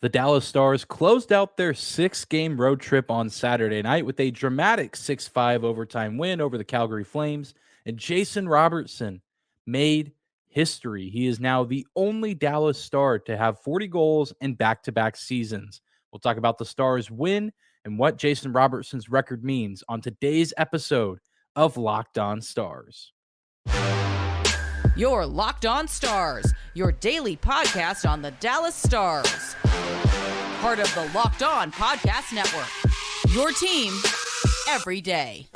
The Dallas Stars closed out their 6-game road trip on Saturday night with a dramatic 6-5 overtime win over the Calgary Flames, and Jason Robertson made history. He is now the only Dallas Star to have 40 goals in back-to-back seasons. We'll talk about the Stars' win and what Jason Robertson's record means on today's episode of Locked On Stars. Your Locked On Stars, your daily podcast on the Dallas Stars. Part of the Locked On Podcast Network, your team every day.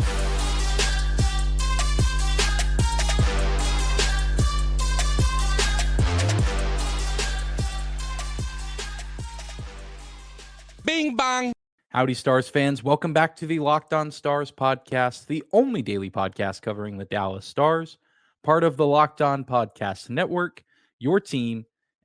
Bing bong. Howdy, Stars fans. Welcome back to the Locked On Stars podcast, the only daily podcast covering the Dallas Stars, part of the Locked On Podcast Network, your team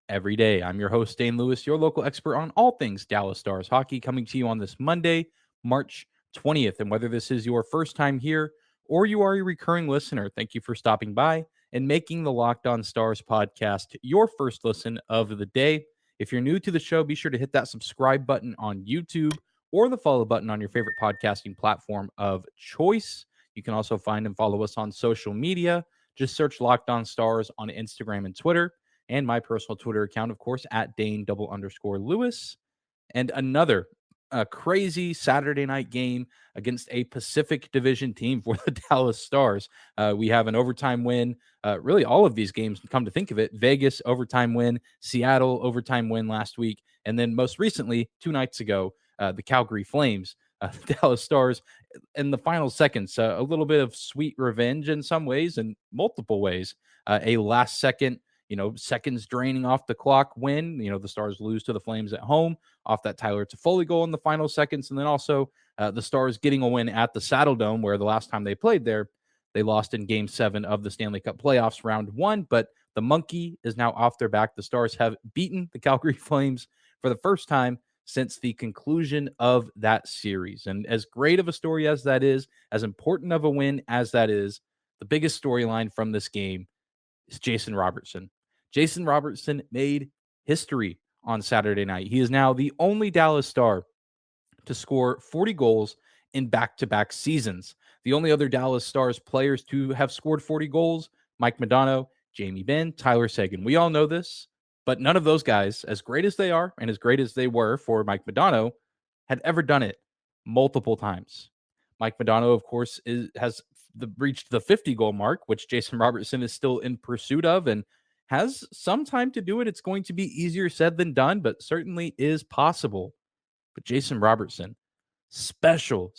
every day. I'm your host, Dane Lewis, your local expert on all things Dallas Stars hockey, coming to you on this Monday, March 20th. And whether this is your first time here or you are a recurring listener, thank you for stopping by and making the Locked On Stars podcast your first listen of the day. If you're new to the show, be sure to hit that subscribe button on YouTube or the follow button on your favorite podcasting platform of choice. You can also find and follow us on social media. Just search Locked On Stars on Instagram and Twitter, and my personal Twitter account, of course, at Dane_Lewis. And another crazy Saturday night game against a Pacific Division team for the Dallas Stars. We have an overtime win. Really, all of these games, come to think of it, Vegas overtime win, Seattle overtime win last week, and then most recently, 2 nights ago, the Calgary Flames, the Dallas Stars, in the final seconds, a little bit of sweet revenge in some ways and multiple ways. A last second, seconds draining off the clock win. The Stars lose to the Flames at home off that Tyler Toffoli goal in the final seconds. And then also the Stars getting a win at the Saddle Dome, where the last time they played there, they lost in Game 7 of the Stanley Cup playoffs, round 1. But the monkey is now off their back. The Stars have beaten the Calgary Flames for the first time since the conclusion of that series. And as great of a story as that is, as important of a win as that is, the biggest storyline from this game is Jason Robertson. Jason Robertson made history on Saturday night. He is now the only Dallas Star to score 40 goals in back-to-back seasons. The only other Dallas Stars players to have scored 40 goals, Mike Modano, Jamie Benn, Tyler Seguin. We all know this, but none of those guys, as great as they are and as great as they were for Mike Modano, had ever done it multiple times. Mike Modano, of course, has reached the 50-goal mark, which Jason Robertson is still in pursuit of and has some time to do it. It's going to be easier said than done, but certainly is possible. But Jason Robertson, special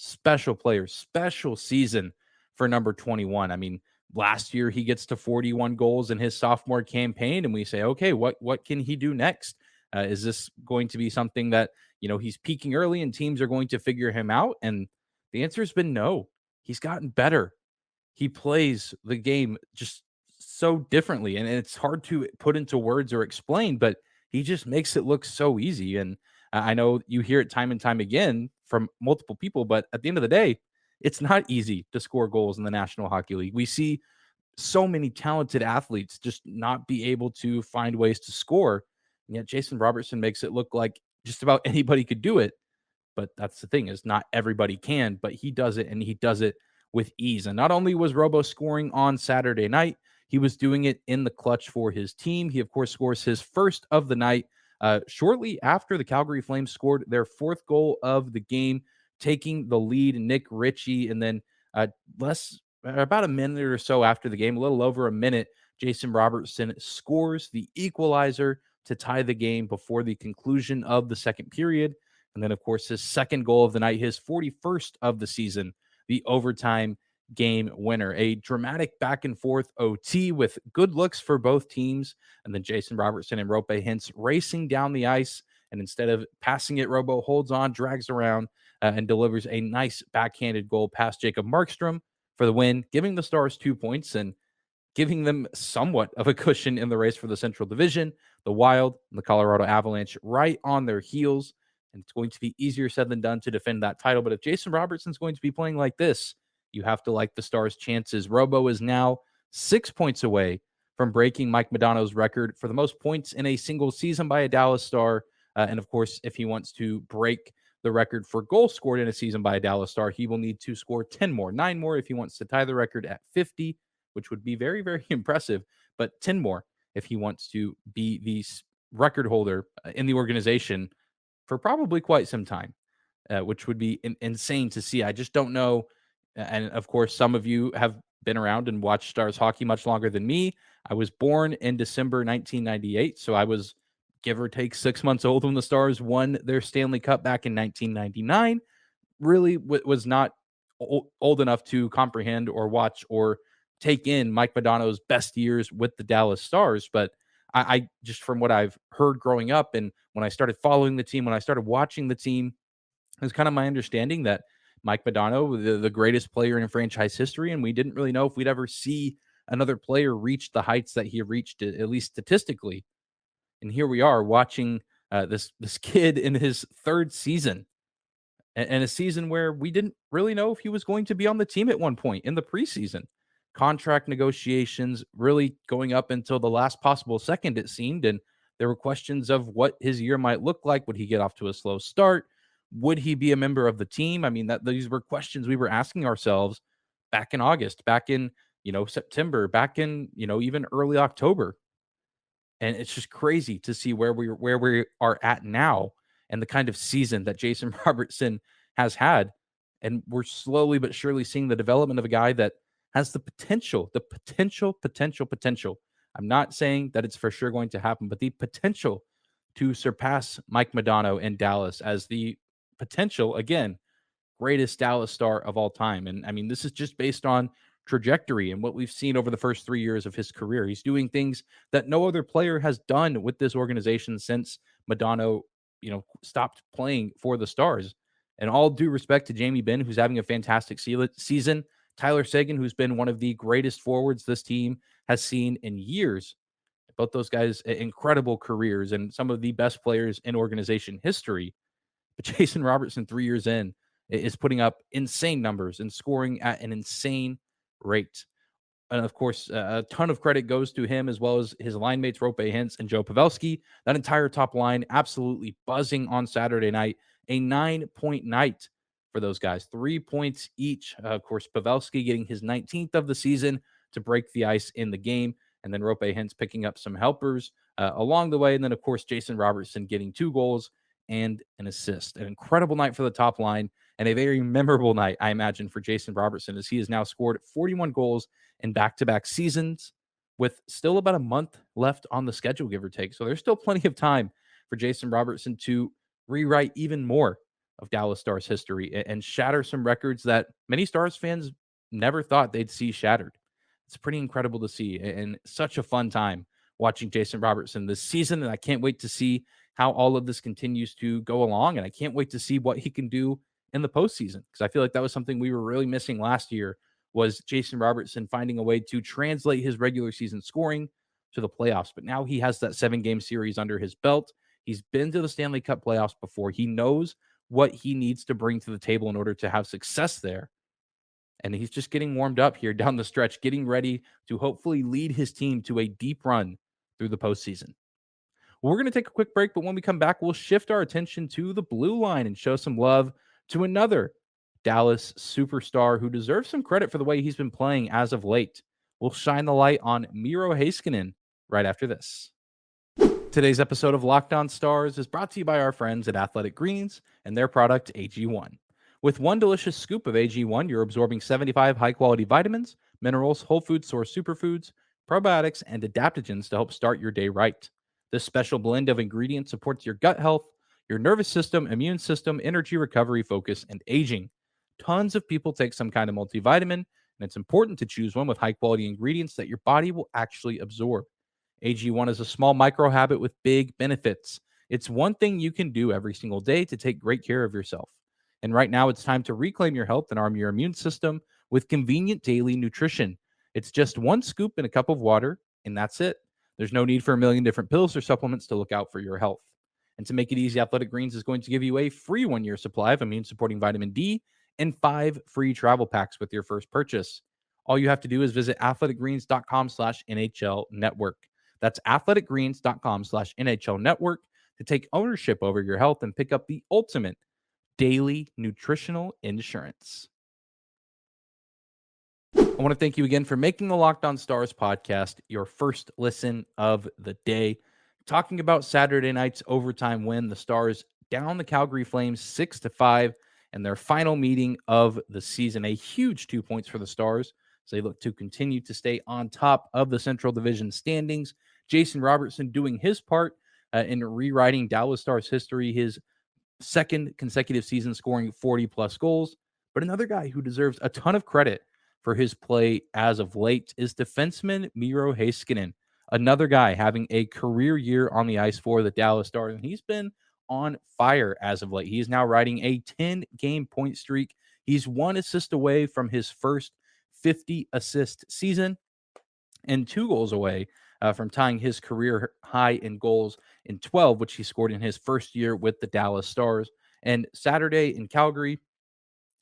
player, special season for number 21. I mean, last year he gets to 41 goals in his sophomore campaign, and we say, okay, what can he do next? Is this going to be something that, he's peaking early and teams are going to figure him out? And the answer has been no. He's gotten better. He plays the game just so differently, and it's hard to put into words or explain, but he just makes it look so easy. And I know you hear it time and time again from multiple people, but at the end of the day, it's not easy to score goals in the National Hockey League. We see so many talented athletes just not be able to find ways to score, and yet Jason Robertson makes it look like just about anybody could do it. But that's the thing, is not everybody can, but he does it, and he does it with ease. And not only was Robo scoring on Saturday night, he was doing it in the clutch for his team. He, of course, scores his first of the night shortly after the Calgary Flames scored their 4th goal of the game, taking the lead. Nick Ritchie, and then about a minute or so after the game, a little over a minute, Jason Robertson scores the equalizer to tie the game before the conclusion of the second period. And then, of course, his second goal of the night, his 41st of the season, the overtime game winner. A dramatic back and forth OT with good looks for both teams. And then Jason Robertson and Roope Hintz racing down the ice. And instead of passing it, Robo holds on, drags around, and delivers a nice backhanded goal past Jacob Markstrom for the win, giving the Stars 2 points and giving them somewhat of a cushion in the race for the Central Division. The Wild and the Colorado Avalanche right on their heels. And it's going to be easier said than done to defend that title. But if Jason Robertson's going to be playing like this, you have to like the Stars' chances. Robo is now 6 points away from breaking Mike Modano's record for the most points in a single season by a Dallas Star. And of course, if he wants to break the record for goals scored in a season by a Dallas Star, he will need to score 10 more, 9 more if he wants to tie the record at 50, which would be very, very impressive, but 10 more if he wants to be the record holder in the organization for probably quite some time, which would be insane to see. I just don't know. And of course, some of you have been around and watched Stars hockey much longer than me. I was born in December 1998, so I was give or take 6 months old when the Stars won their Stanley Cup back in 1999. Really was not old enough to comprehend or watch or take in Mike Modano's best years with the Dallas Stars. But I just, from what I've heard growing up and when I started following the team, when I started watching the team, it was kind of my understanding that Mike Modano, the greatest player in franchise history, and we didn't really know if we'd ever see another player reach the heights that he reached, at least statistically. And here we are watching this kid in his third season, and a season where we didn't really know if he was going to be on the team at one point in the preseason. Contract negotiations really going up until the last possible second, it seemed. And there were questions of what his year might look like. Would he get off to a slow start? Would he be a member of the team? I mean, that these were questions we were asking ourselves back in August, back in, September, back in, even early October. And it's just crazy to see where we are at now and the kind of season that Jason Robertson has had. And we're slowly but surely seeing the development of a guy that has the potential. I'm not saying that it's for sure going to happen, but the potential to surpass Mike Modano in Dallas as the potential, again, greatest Dallas Star of all time. And I mean, this is just based on trajectory and what we've seen over the first 3 years of his career. He's doing things that no other player has done with this organization since Modano, stopped playing for the Stars. And all due respect to Jamie Benn, who's having a fantastic season, Tyler Seguin, who's been one of the greatest forwards this team has seen in years. Both those guys, incredible careers and some of the best players in organization history. But Jason Robertson, 3 years in, is putting up insane numbers and scoring at an insane rate. And of course, a ton of credit goes to him as well as his line mates, Rope Hintz and Joe Pavelski. That entire top line absolutely buzzing on Saturday night. A 9-point night for those guys, 3 points each. Of course, Pavelski getting his 19th of the season to break the ice in the game. And then Rope Hintz picking up some helpers along the way. And then, of course, Jason Robertson getting 2 goals and an assist. An incredible night for the top line and a very memorable night, I imagine, for Jason Robertson, as he has now scored 41 goals in back-to-back seasons with still about a month left on the schedule, give or take. So there's still plenty of time for Jason Robertson to rewrite even more of Dallas Stars history and shatter some records that many Stars fans never thought they'd see shattered. It's pretty incredible to see and such a fun time watching Jason Robertson this season. And I can't wait to see how all of this continues to go along. And I can't wait to see what he can do in the postseason, because I feel like that was something we were really missing last year, was Jason Robertson finding a way to translate his regular season scoring to the playoffs. But now he has that 7-game series under his belt. He's been to the Stanley Cup playoffs before. He knows what he needs to bring to the table in order to have success there. And he's just getting warmed up here down the stretch, getting ready to hopefully lead his team to a deep run through the postseason. Well, we're going to take a quick break, but when we come back, we'll shift our attention to the blue line and show some love to another Dallas superstar who deserves some credit for the way he's been playing as of late. We'll shine the light on Miro Heiskanen right after this. Today's episode of Locked On Stars is brought to you by our friends at Athletic Greens and their product AG1. With one delicious scoop of AG1, you're absorbing 75 high-quality vitamins, minerals, whole food source superfoods, probiotics, and adaptogens to help start your day right. This special blend of ingredients supports your gut health, your nervous system, immune system, energy recovery, focus, and aging. Tons of people take some kind of multivitamin, and it's important to choose one with high-quality ingredients that your body will actually absorb. AG1 is a small micro habit with big benefits. It's one thing you can do every single day to take great care of yourself. And right now, it's time to reclaim your health and arm your immune system with convenient daily nutrition. It's just one scoop in a cup of water, and that's it. There's no need for a million different pills or supplements to look out for your health. And to make it easy, Athletic Greens is going to give you a free 1-year supply of immune-supporting vitamin D and 5 free travel packs with your first purchase. All you have to do is visit athleticgreens.com/NHL network. That's athleticgreens.com/NHL network to take ownership over your health and pick up the ultimate daily nutritional insurance. I want to thank you again for making the Locked On Stars podcast your first listen of the day. Talking about Saturday night's overtime win, the Stars down the Calgary Flames 6-5 and their final meeting of the season. A huge 2 points for the Stars as they look to continue to stay on top of the Central Division standings. Jason Robertson doing his part in rewriting Dallas Stars history, his second consecutive season scoring 40 plus goals. But another guy who deserves a ton of credit for his play as of late is defenseman Miro Heiskanen. Another guy having a career year on the ice for the Dallas Stars, and he's been on fire as of late. He's now riding a 10-game point streak. He's 1 assist away from his first 50 assist season and 2 goals away from tying his career high in goals in 12, which he scored in his first year with the Dallas Stars. And Saturday in Calgary,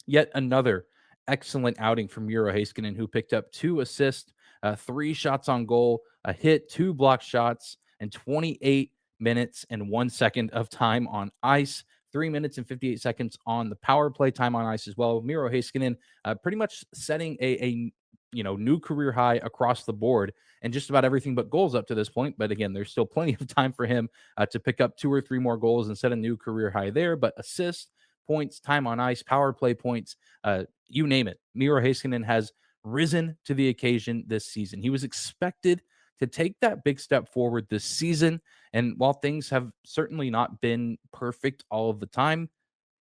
yet another excellent outing from Miro Heiskanen, who picked up 2 assists, 3 shots on goal, a hit, 2 blocked shots, and 28 minutes and 1 second of time on ice. 3 minutes and 58 seconds on the power play time on ice as well. Miro Heiskanen pretty much setting a new career high across the board and just about everything but goals up to this point. But again, there's still plenty of time for him to pick up 2 or 3 more goals and set a new career high there. But assists, points, time on ice, power play points, you name it. Miro Heiskanen has risen to the occasion this season. He was expected to take that big step forward this season. And while things have certainly not been perfect all of the time,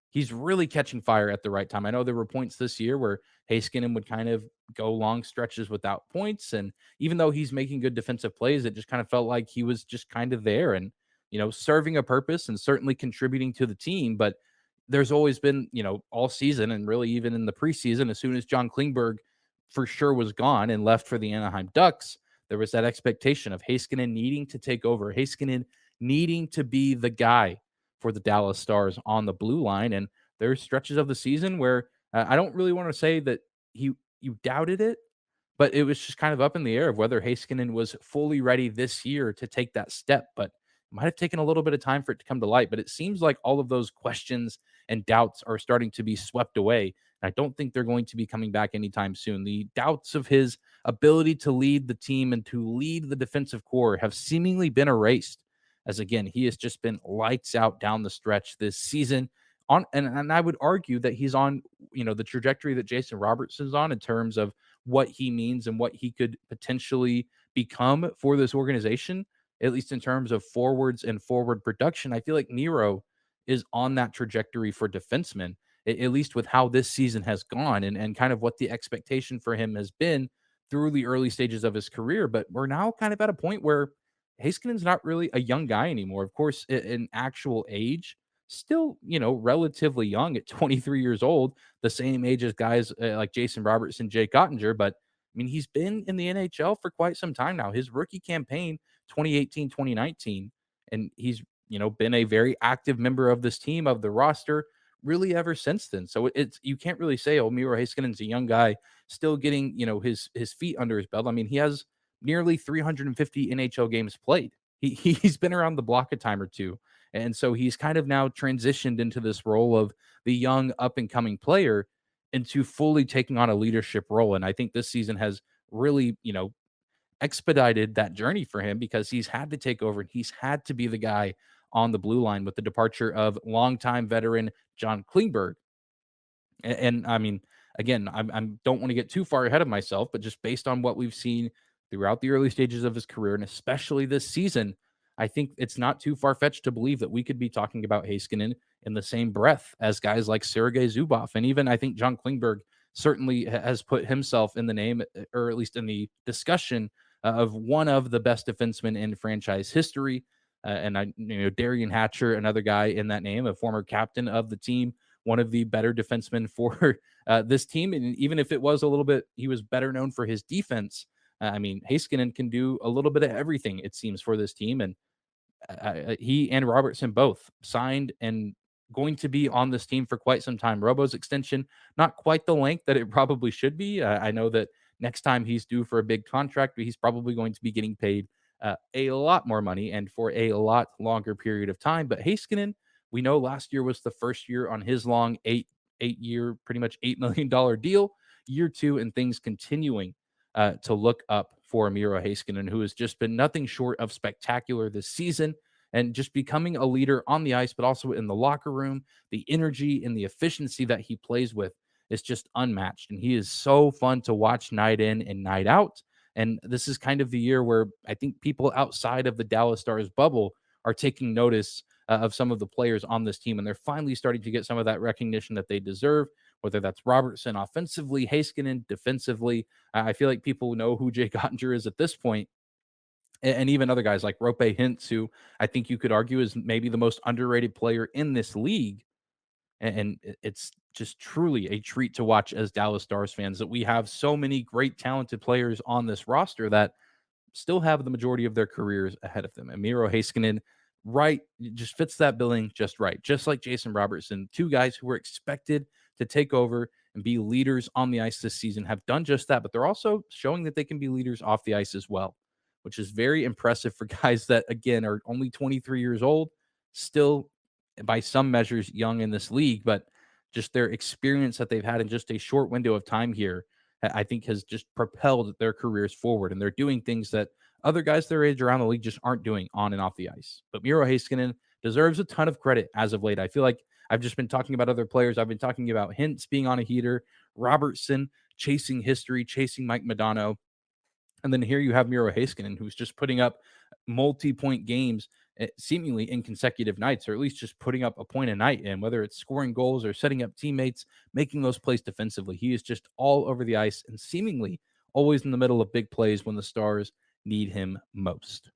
he's really catching fire at the right time. I know there were points this year where Heiskanen would kind of go long stretches without points. And even though he's making good defensive plays, it just kind of felt like he was just kind of there and, serving a purpose and certainly contributing to the team. But there's always been, all season and really even in the preseason, as soon as John Klingberg for sure was gone and left for the Anaheim Ducks, there was that expectation of Heiskanen needing to take over, Heiskanen needing to be the guy for the Dallas Stars on the blue line. And there's stretches of the season where I don't really want to say that you doubted it, but it was just kind of up in the air of whether Heiskanen was fully ready this year to take that step. But it might have taken a little bit of time for it to come to light. But it seems like all of those questions and doubts are starting to be swept away. And I don't think they're going to be coming back anytime soon. The doubts of his ability to lead the team and to lead the defensive core have seemingly been erased as again, he has just been lights out down the stretch this season. And I would argue that he's on, the trajectory that Jason Robertson's on in terms of what he means and what he could potentially become for this organization, at least in terms of forwards and forward production. I feel like Miro is on that trajectory for defensemen, at least with how this season has gone and kind of what the expectation for him has been through the early stages of his career. But we're now kind of at a point where Heiskanen's not really a young guy anymore. Of course, in actual age, still, relatively young at 23 years old, the same age as guys like Jason Robertson, Jake Ottinger. But I mean, he's been in the NHL for quite some time now. His rookie campaign, 2018, 2019, and he's, been a very active member of this team, of the roster, really ever since then. So it's you can't really say, oh, Miro Heiskanen's a young guy still getting, his feet under his belt. I mean, he has nearly 350 NHL games played. He's been around the block a time or two. And so he's kind of now transitioned into this role of the young up and coming player into fully taking on a leadership role. And I think this season has really, expedited that journey for him because he's had to take over and he's had to be the guy on the blue line with the departure of longtime veteran John Klingberg. And I mean, again, I don't want to get too far ahead of myself, but just based on what we've seen throughout the early stages of his career, and especially this season, I think it's not too far fetched to believe that we could be talking about Heiskanen in the same breath as guys like Sergei Zubov. And even I think John Klingberg certainly has put himself in the name, or at least in the discussion of one of the best defensemen in franchise history. And Darian Hatcher, another guy in that name, a former captain of the team, one of the better defensemen for this team. And even if it was a little bit, he was better known for his defense. I mean, Heiskanen can do a little bit of everything, it seems, for this team. And he and Robertson both signed and going to be on this team for quite some time. Robo's extension, not quite the length that it probably should be. I know that next time he's due for a big contract, but he's probably going to be getting paid a lot more money and for a lot longer period of time. But Heiskanen, we know last year was the first year on his long eight year, pretty much $8 million deal. Year two, and things continuing to look up for Miro Heiskanen, who has just been nothing short of spectacular this season and just becoming a leader on the ice, but also in the locker room. The energy and the efficiency that he plays with is just unmatched. And he is so fun to watch night in and night out. And this is kind of the year where I think people outside of the Dallas Stars bubble are taking notice of some of the players on this team. And they're finally starting to get some of that recognition that they deserve, whether that's Robertson offensively, Heiskanen defensively. I feel like people know who Jake Ottinger is at this point, and even other guys like Rope Hintz, who I think you could argue is maybe the most underrated player in this league. And it's just truly a treat to watch as Dallas Stars fans that we have so many great, talented players on this roster that still have the majority of their careers ahead of them. And Miro Heiskanen, right, just fits that billing just right. Just like Jason Robertson, two guys who were expected to take over and be leaders on the ice this season have done just that, but they're also showing that they can be leaders off the ice as well, which is very impressive for guys that, again, are only 23 years old, still by some measures young in this league, but just their experience that they've had in just a short window of time here, I think has just propelled their careers forward. And they're doing things that other guys their age around the league just aren't doing on and off the ice. But Miro Heiskanen deserves a ton of credit as of late. I feel like I've just been talking about other players. I've been talking about Hintz being on a heater, Robertson chasing history, chasing Mike Modano. And then here you have Miro Heiskanen, who's just putting up multi-point games seemingly in consecutive nights, or at least just putting up a point a night. And whether it's scoring goals or setting up teammates, making those plays defensively, he is just all over the ice and seemingly always in the middle of big plays when the Stars need him most.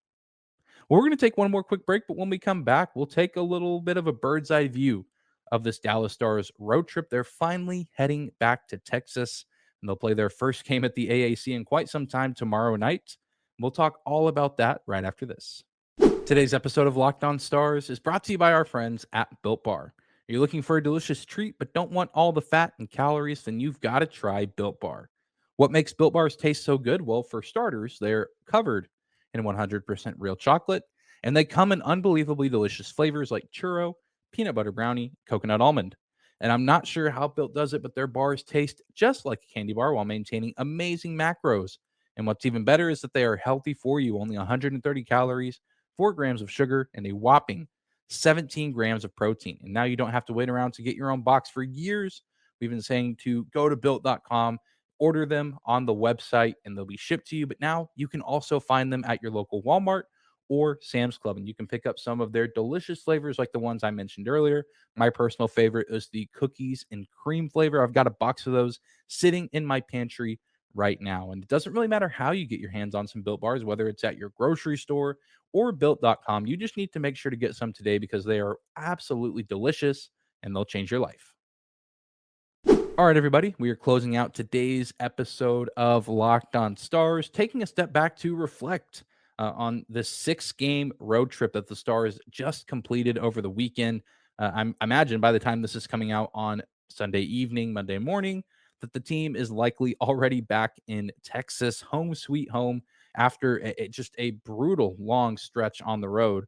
Well, we're going to take one more quick break, but when we come back, we'll take a little bit of a bird's eye view of this Dallas Stars road trip. They're finally heading back to Texas, and they'll play their first game at the AAC in quite some time tomorrow night. We'll talk all about that right after this. Today's episode of Locked On Stars is brought to you by our friends at Built Bar. Are you looking for a delicious treat but don't want all the fat and calories? Then you've got to try Built Bar. What makes Built Bars taste so good? Well, for starters, they're covered in 100% real chocolate, and they come in unbelievably delicious flavors like churro, peanut butter brownie, coconut almond. And I'm not sure how Built does it, but their bars taste just like a candy bar while maintaining amazing macros. And what's even better is that they are healthy for you, only 130 calories, 4 grams of sugar, and a whopping 17 grams of protein. And now you don't have to wait around to get your own box. For years, we've been saying to go to built.com, order them on the website, and they'll be shipped to you. But now you can also find them at your local Walmart or Sam's Club, and you can pick up some of their delicious flavors like the ones I mentioned earlier. My personal favorite is the cookies and cream flavor. I've got a box of those sitting in my pantry right now. And it doesn't really matter how you get your hands on some Built Bars, whether it's at your grocery store or built.com. You just need to make sure to get some today because they are absolutely delicious and they'll change your life. All right, everybody, we are closing out today's episode of Locked On Stars, taking a step back to reflect on the 6-game road trip that the Stars just completed over the weekend. I imagine by the time this is coming out on Sunday evening, Monday morning, that the team is likely already back in Texas, home sweet home, after just a brutal long stretch on the road,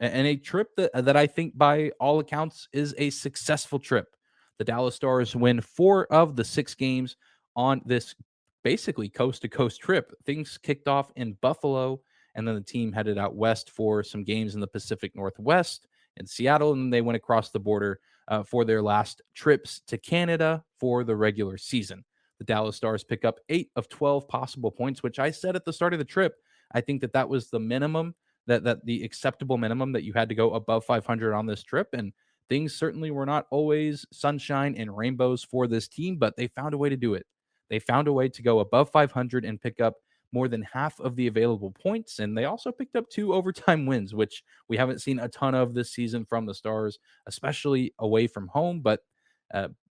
and a trip that I think by all accounts is a successful trip. The Dallas Stars win 4 of the 6 games on this basically coast to coast trip. Things kicked off in Buffalo, and then the team headed out west for some games in the Pacific Northwest in Seattle, and they went across the border for their last trips to Canada for the regular season. The Dallas Stars pick up 8 of 12 possible points, which I said at the start of the trip, I think that was the minimum, that the acceptable minimum, that you had to go above 500 on this trip. And things certainly were not always sunshine and rainbows for this team, but they found a way to do it. They found a way to go above 500 and pick up more than half of the available points. And they also picked up 2 overtime wins, which we haven't seen a ton of this season from the Stars, especially away from home. But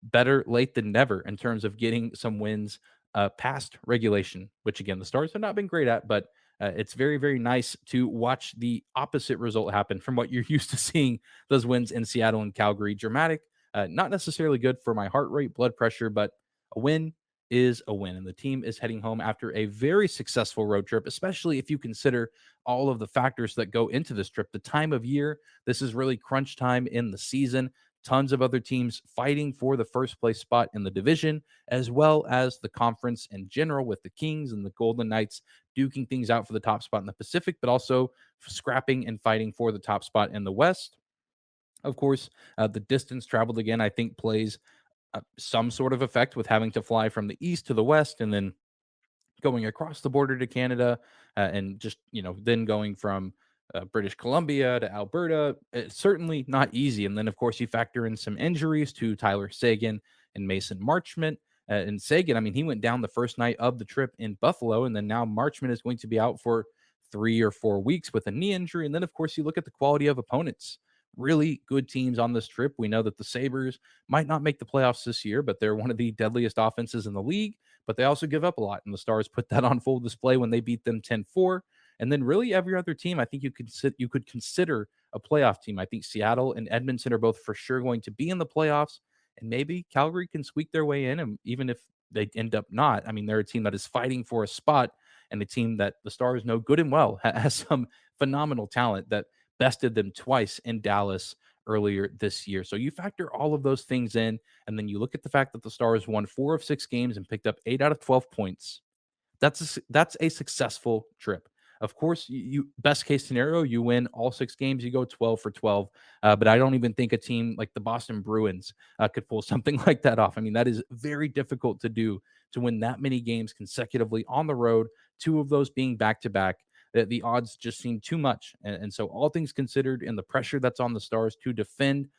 better late than never in terms of getting some wins past regulation, which again, the Stars have not been great at, but it's very, very nice to watch the opposite result happen from what you're used to seeing, those wins in Seattle and Calgary. Dramatic, not necessarily good for my heart rate, blood pressure, but a win is a win. And the team is heading home after a very successful road trip, especially if you consider all of the factors that go into this trip. The time of year, this is really crunch time in the season. Tons of other teams fighting for the first place spot in the division, as well as the conference in general, with the Kings and the Golden Knights duking things out for the top spot in the Pacific, but also scrapping and fighting for the top spot in the West. Of course, the distance traveled again, I think, plays some sort of effect with having to fly from the east to the west and then going across the border to Canada, and just then going from British Columbia to Alberta. It's certainly not easy. And then of course you factor in some injuries to Tyler Seguin and Mason Marchment. And Seguin, I mean, he went down the first night of the trip in Buffalo, and then now Marchment is going to be out for 3 or 4 weeks with a knee injury. And then of course you look at the quality of opponents. Really good teams on this trip. We know that the Sabres might not make the playoffs this year, but they're one of the deadliest offenses in the league, but they also give up a lot. And the Stars put that on full display when they beat them 10-4. And then really every other team, I think you could consider a playoff team. I think Seattle and Edmonton are both for sure going to be in the playoffs, and maybe Calgary can squeak their way in. And even if they end up not, I mean, they're a team that is fighting for a spot, and a team that the Stars know good and well has some phenomenal talent that bested them twice in Dallas earlier this year. So you factor all of those things in, and then you look at the fact that the Stars won 4 of 6 games and picked up 8 out of 12 points. That's a successful trip. Of course, you best case scenario, you win all 6 games, you go 12 for 12. But I don't even think a team like the Boston Bruins could pull something like that off. I mean, that is very difficult to do, to win that many games consecutively on the road, 2 of those being back to back. The odds just seem too much. And so, all things considered, and the pressure that's on the Stars to defend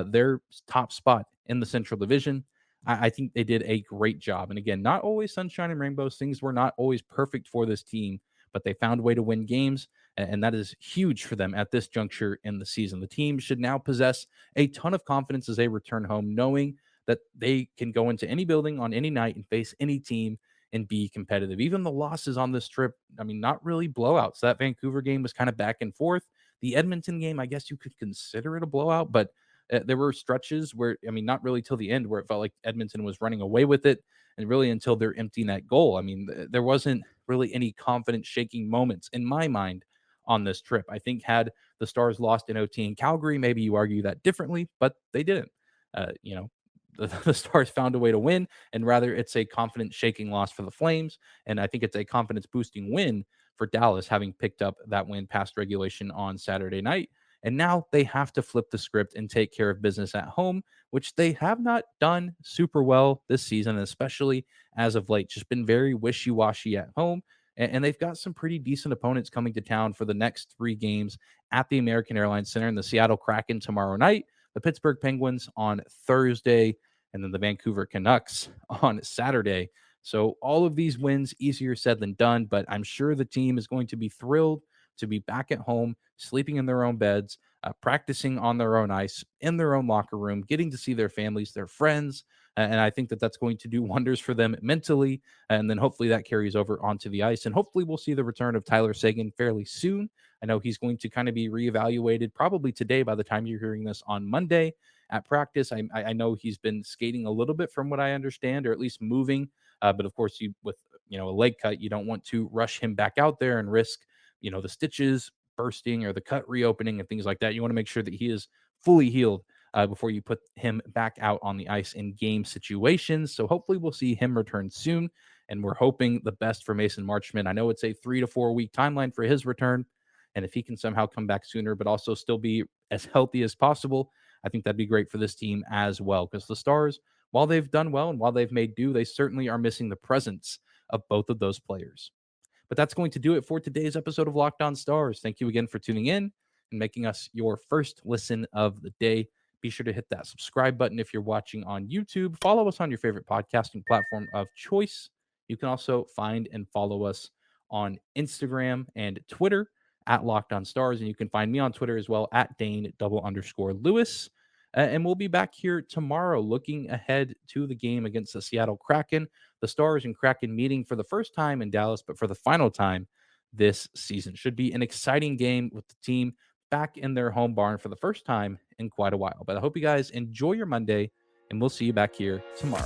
their top spot in the Central Division, I think they did a great job. And again, not always sunshine and rainbows. Things were not always perfect for this team, but they found a way to win games. And that is huge for them at this juncture in the season. The team should now possess a ton of confidence as they return home, knowing that they can go into any building on any night and face any team and be competitive. Even the losses on this trip, I mean, not really blowouts. That Vancouver game was kind of back and forth. The Edmonton game, I guess you could consider it a blowout, but there were stretches where, I mean, not really till the end, where it felt like Edmonton was running away with it, and really until they're emptying that goal. I mean, there wasn't really any confidence shaking moments in my mind on this trip. I think had the Stars lost in OT in Calgary, maybe you argue that differently, but they didn't. The Stars found a way to win, and rather it's a confidence shaking loss for the Flames. And I think it's a confidence boosting win for Dallas, having picked up that win past regulation on Saturday night. And now they have to flip the script and take care of business at home, which they have not done super well this season, especially as of late. Just been very wishy washy at home. And they've got some pretty decent opponents coming to town for the next 3 games at the American Airlines Center, and the Seattle Kraken tomorrow night, the Pittsburgh Penguins on Thursday, and then the Vancouver Canucks on Saturday. So all of these wins, easier said than done, but I'm sure the team is going to be thrilled to be back at home, sleeping in their own beds, practicing on their own ice, in their own locker room, getting to see their families, their friends. And I think that that's going to do wonders for them mentally. And then hopefully that carries over onto the ice. And hopefully we'll see the return of Tyler Seguin fairly soon. I know he's going to kind of be reevaluated probably today by the time you're hearing this on Monday at practice. I know he's been skating a little bit from what I understand, or at least moving. But of course, you with a leg cut, you don't want to rush him back out there and risk the stitches bursting or the cut reopening and things like that. You want to make sure that he is fully healed before you put him back out on the ice in game situations. So hopefully we'll see him return soon. And we're hoping the best for Mason Marchment. I know it's a 3 to 4 week timeline for his return. And if he can somehow come back sooner, but also still be as healthy as possible, I think that'd be great for this team as well. Because the Stars, while they've done well and while they've made do, they certainly are missing the presence of both of those players. But that's going to do it for today's episode of Locked On Stars. Thank you again for tuning in and making us your first listen of the day. Be sure to hit that subscribe button if you're watching on YouTube. Follow us on your favorite podcasting platform of choice. You can also find and follow us on Instagram and Twitter at Locked On Stars. And you can find me on Twitter as well at Dane_Lewis. And we'll be back here tomorrow looking ahead to the game against the Seattle Kraken. The Stars and Kraken meeting for the first time in Dallas, but for the final time this season. Should be an exciting game with the team back in their home barn for the first time in quite a while. But I hope you guys enjoy your Monday, and we'll see you back here tomorrow.